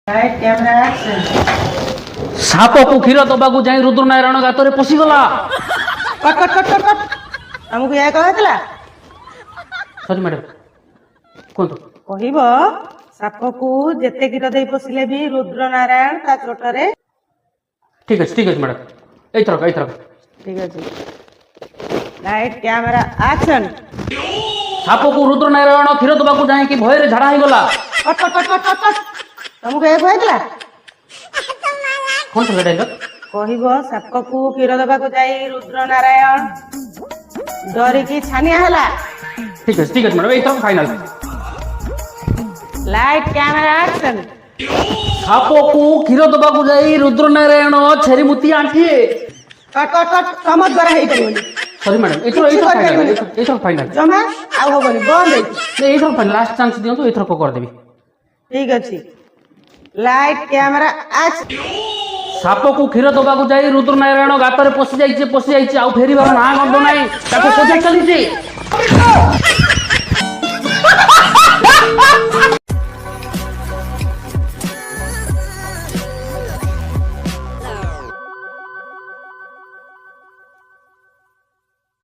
Light camera action. साप को क्षीर दबाकू जाई रुद्रनारायण गाତରେ ପଶିଗଲା। Cut cut cut cut cut हमको या कहतला सॉरी मैडम कोन कहिबो सापकू जेते कीट देई पसिले भी रुद्र नारायण ता चोटरे। ठीक है मैडम एथरक ठीक है लाइट कैमरा एक्शन। साप को रुद्रनारायण क्षीर दबाकू जाई कि भय रे झाड़ा हो गला। Cut cut cut cut cut हमको या कहतला कोन से डायलॉग कहिबो सापकू क्षीर दबा को जाई रुद्र नारायण डरी की छानिया हला। ठीक है मैडम एथरक फाइनल। Light camera action. साप को क्षीर दबाकू जाई रुद्रनारायण छेरी मुती आंठी। कट कट कट समझ द्वारा हे करिवनी। सॉरी मैडम एथरक फाइनल जमा आउ होबनी बंद है। एथरक फाइनल लास्ट चांस दियंतु एथरक कर देबी। ठीक अछि लाइट कैमरा एक्शन। साप को क्षीर दबाकू जाई रुद्रनारायण गाତରେ ପଶି ଯାଇଛି ଆଉ ଫେରିବାର ନା ଗନ୍ଧ ନାହିଁ ତାକୁ ଖୋଜା ଚାଲିଛି।